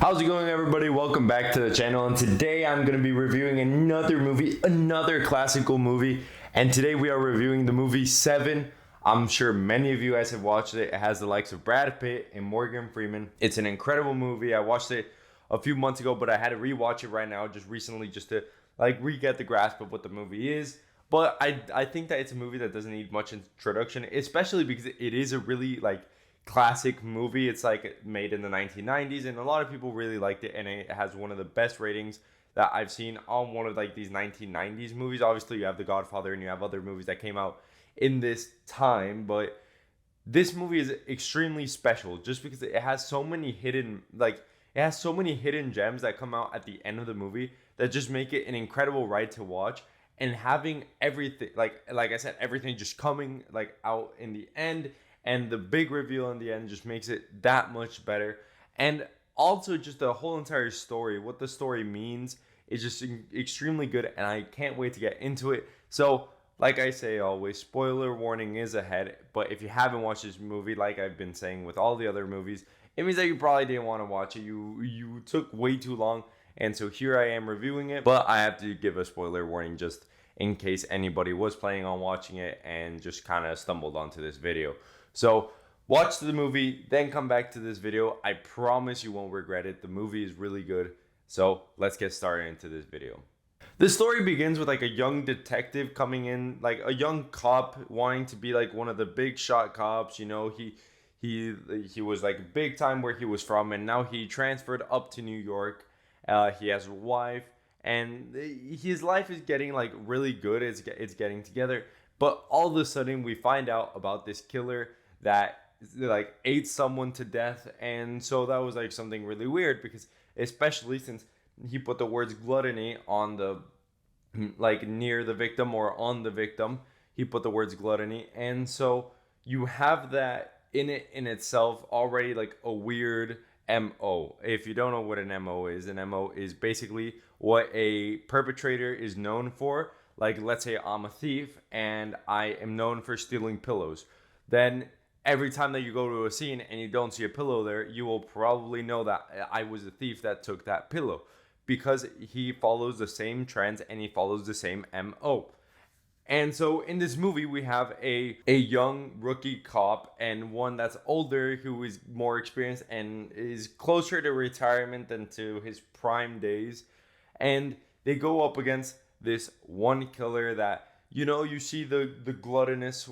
How's it going, everybody? Welcome back to the channel, and today I'm going to be reviewing another movie, another classical movie, and today we are reviewing the movie Seven. I'm sure many of you guys have watched it. It has the likes of Brad Pitt and Morgan Freeman. It's an incredible movie. I watched it a few months ago, but I had to rewatch it right now just recently just to re-get the grasp of what the movie is. But I think that it's a movie that doesn't need much introduction, especially because it is a really classic movie. It's made in the 1990s, and a lot of people really liked it, and it has one of the best ratings that I've seen on one of these 1990s movies. Obviously, you have The Godfather and you have other movies that came out in this time, but this movie is extremely special just because it has so many hidden gems that come out at the end of the movie that just make it an incredible ride to watch. And having everything like I said, everything just coming out in the end, and the big reveal in the end just makes it that much better. And also just the whole entire story, what the story means, is just extremely good, and I can't wait to get into it. So like I say always, spoiler warning is ahead, but if you haven't watched this movie, like I've been saying with all the other movies, it means that you probably didn't want to watch it. You took way too long, and so here I am reviewing it, but I have to give a spoiler warning just in case anybody was planning on watching it and just kind of stumbled onto this video. So watch the movie, then come back to this video. I promise you won't regret it. The movie is really good. So let's get started into this video. The story begins with a young detective coming in, a young cop wanting to be one of the big shot cops. You know, he was big time where he was from, and now he transferred up to New York. He has a wife, and his life is getting really good. It's getting together, but all of a sudden we find out about this killer that ate someone to death. And so that was something really weird, because especially since he put the words gluttony on the near the victim or on the victim, he put the words gluttony. And so you have that in itself already, a weird MO. If you don't know what an MO is basically what a perpetrator is known for. Let's say I'm a thief and I am known for stealing pillows. Then every time that you go to a scene and you don't see a pillow there, you will probably know that I was a thief that took that pillow, because he follows the same trends and he follows the same MO. And so in this movie, we have a young rookie cop and one that's older who is more experienced and is closer to retirement than to his prime days. And they go up against this one killer that, you see the gluttonous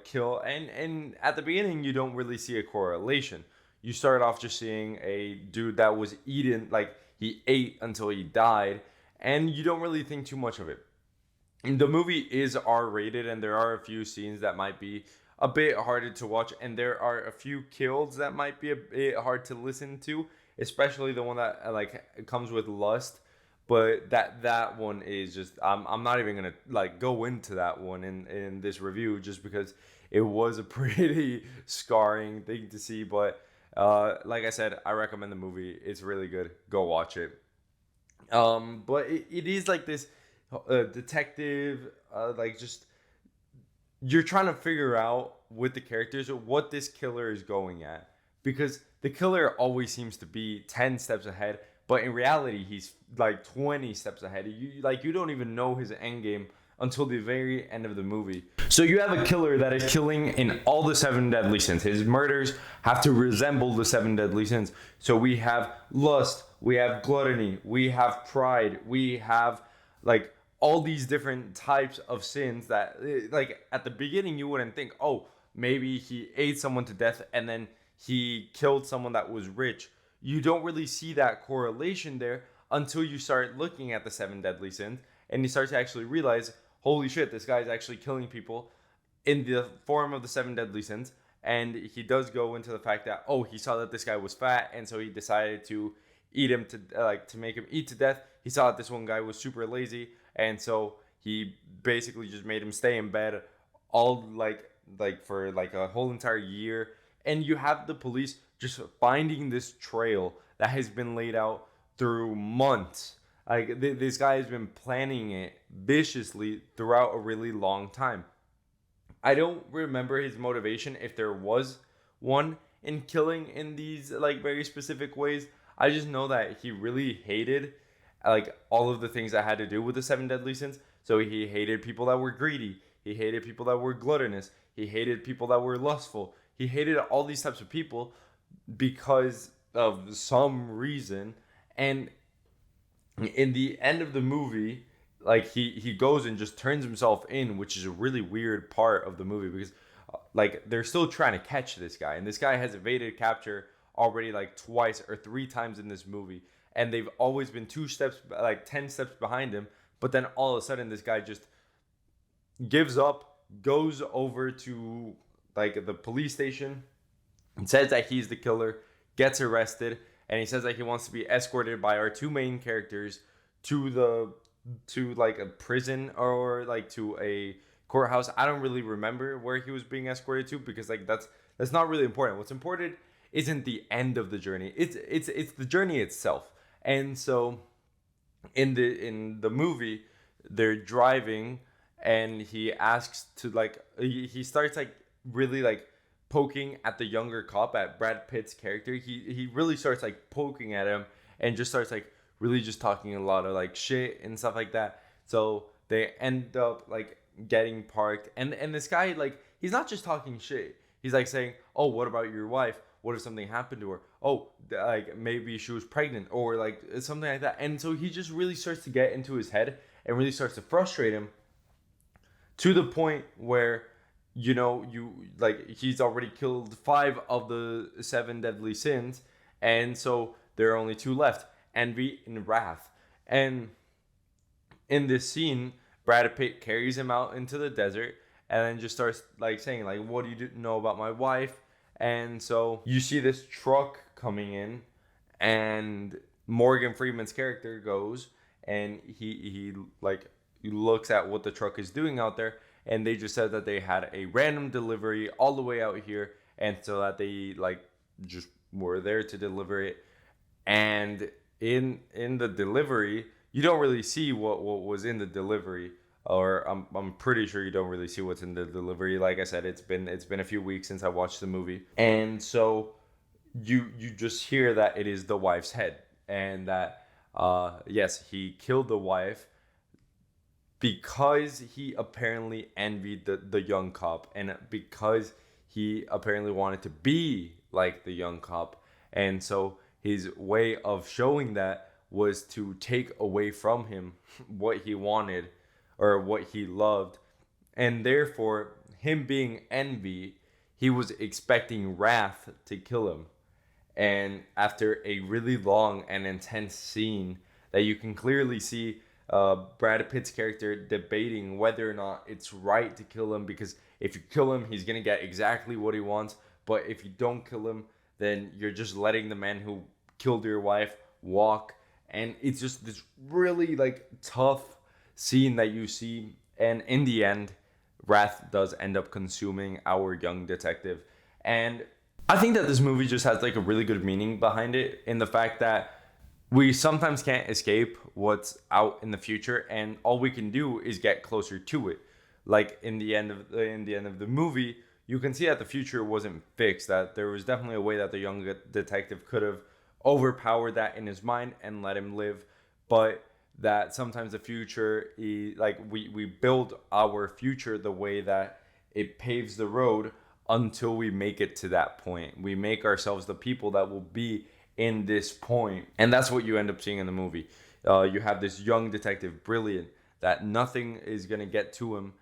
kill, and at the beginning you don't really see a correlation. You start off just seeing a dude that was eaten, he ate until he died, and you don't really think too much of it. And the movie is R-rated, and there are a few scenes that might be a bit harder to watch, and there are a few kills that might be a bit hard to listen to, especially the one that comes with lust. But that one is just, I'm not even gonna go into that one in this review, just because it was a pretty scarring thing to see. But like I said, I recommend the movie. It's really good. Go watch it. But it is this detective, just, you're trying to figure out with the characters what this killer is going at, because the killer always seems to be 10 steps ahead, but in reality he's 20 steps ahead. You don't even know his end game until the very end of the movie. So you have a killer that is killing in all the 7 deadly sins. His murders have to resemble the 7 deadly sins. So we have lust, we have gluttony, we have pride, we have all these different types of sins that at the beginning you wouldn't think, oh, maybe he ate someone to death and then he killed someone that was rich. You don't really see that correlation there until you start looking at the 7 deadly sins, and you start to actually realize, holy shit, this guy's actually killing people in the form of the 7 deadly sins. And he does go into the fact that, oh, he saw that this guy was fat, and so he decided to eat him to make him eat to death. He saw that this one guy was super lazy, and so he basically just made him stay in bed all for a whole entire year. And you have the police just finding this trail that has been laid out through months. This guy has been planning it viciously throughout a really long time. I don't remember his motivation, if there was one, in killing in these very specific ways. I just know that he really hated like all of the things that had to do with the seven deadly sins. So he hated people that were greedy. He hated people that were gluttonous. He hated people that were lustful. He hated all these types of people because of some reason. And in the end of the movie, like he goes and just turns himself in, which is a really weird part of the movie because like they're still trying to catch this guy, and this guy has evaded capture already like twice or three times in this movie, and they've always been 2 steps, like 10 steps behind him. But then all of a sudden, this guy just gives up, goes over to like the police station, and says that he's the killer, gets arrested, and he says that he wants to be escorted by our two main characters to like a prison or like to a courthouse. I don't really remember where he was being escorted to because like that's not really important. What's important isn't the end of the journey. It's the journey itself. And so in the movie, they're driving, and he asks to like he starts like really like poking at the younger cop, at Brad Pitt's character. He really starts like poking at him and just starts like really just talking a lot of like shit and stuff like that. So they end up like getting parked, and this guy, like, he's not just talking shit. He's like saying, "Oh, what about your wife? What if something happened to her? Oh, like maybe she was pregnant or like something like that." And so he just really starts to get into his head and really starts to frustrate him to the point where you like he's already killed 5 of the 7 deadly sins, and so there are only 2 left: envy and wrath. And in this scene, Brad Pitt carries him out into the desert and then just starts like saying like, "What do you know about my wife?" And so you see this truck coming in, and Morgan Freeman's character goes and he like looks at what the truck is doing out there, and they just said that they had a random delivery all the way out here, and so that they like just were there to deliver it. And in the delivery, you don't really see what was in the delivery, or I'm pretty sure you don't really see what's in the delivery. Like I said, it's been a few weeks since I watched the movie, and so you just hear that it is the wife's head, and that yes, he killed the wife because he apparently envied the young cop, and because he apparently wanted to be like the young cop. And so his way of showing that was to take away from him what he wanted or what he loved. And therefore, him being envy, he was expecting wrath to kill him. And after a really long and intense scene that you can clearly see Brad Pitt's character debating whether or not it's right to kill him, because if you kill him, he's going to get exactly what he wants. But if you don't kill him, then you're just letting the man who killed your wife walk. And it's just this really like tough scene that you see. And in the end, wrath does end up consuming our young detective. And I think that this movie just has like a really good meaning behind it, in the fact that we sometimes can't escape what's out in the future, and all we can do is get closer to it. Like in the end of the movie, you can see that the future wasn't fixed, that there was definitely a way that the young detective could have overpowered that in his mind and let him live, but that sometimes the future is like we build our future the way that it paves the road until we make it to that point. We make ourselves the people that will be in this point. And that's what you end up seeing in the movie. You have this young detective, brilliant, that nothing is going to get to him.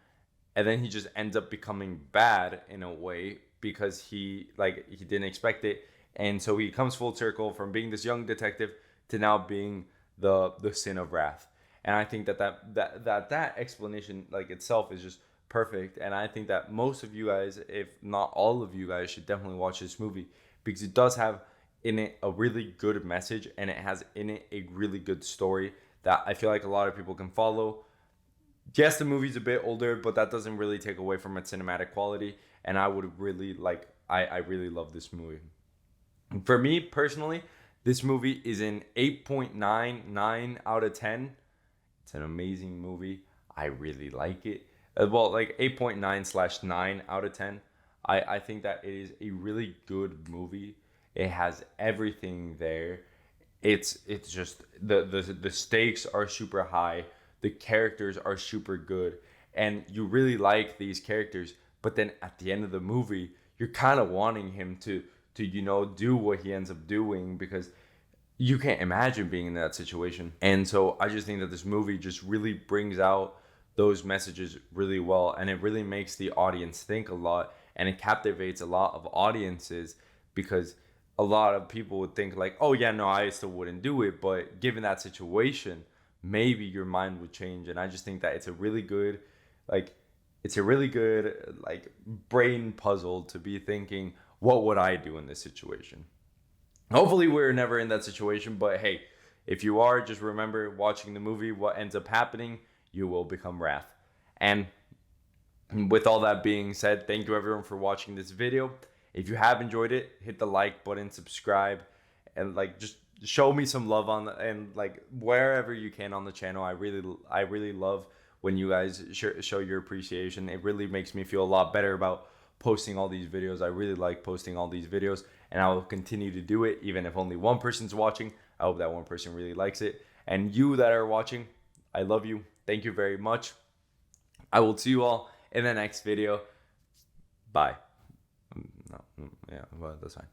And then he just ends up becoming bad in a way because he didn't expect it. And so he comes full circle from being this young detective to now being the sin of wrath. And I think that explanation like itself is just perfect. And I think that most of you guys, if not all of you guys, should definitely watch this movie, because it does have in it a really good message, and it has in it a really good story that I feel like a lot of people can follow. Yes, the movie's a bit older, but that doesn't really take away from its cinematic quality, and I would really like I really love this movie. For me personally, this movie is an 8.99 out of 10. It's an amazing movie. I really like it. Well, like 8.9/9 out of 10. I think that it is a really good movie. It has everything there. it's just the stakes are super high, the characters are super good, and you really like these characters. But then at the end of the movie, you're kind of wanting him to do what he ends up doing, because you can't imagine being in that situation. And so I just think that this movie just really brings out those messages really well, and it really makes the audience think a lot, and it captivates a lot of audiences, because a lot of people would think like, oh yeah, no, I still wouldn't do it, but given that situation, maybe your mind would change. And I just think that like it's a really good like brain puzzle to be thinking, what would I do in this situation? Hopefully we're never in that situation, but hey, if you are, just remember, watching the movie, what ends up happening, you will become wrath. And with all that being said, thank you everyone for watching this video. If you have enjoyed it, hit the like button, subscribe, and like just show me some love and like wherever you can on the channel. I really love when you guys show your appreciation. It really makes me feel a lot better about posting all these videos. I really like posting all these videos, and I will continue to do it even if only one person's watching. I hope that one person really likes it. And you that are watching, I love you. Thank you very much. I will see you all in the next video. Bye. No, yeah, well, that's fine.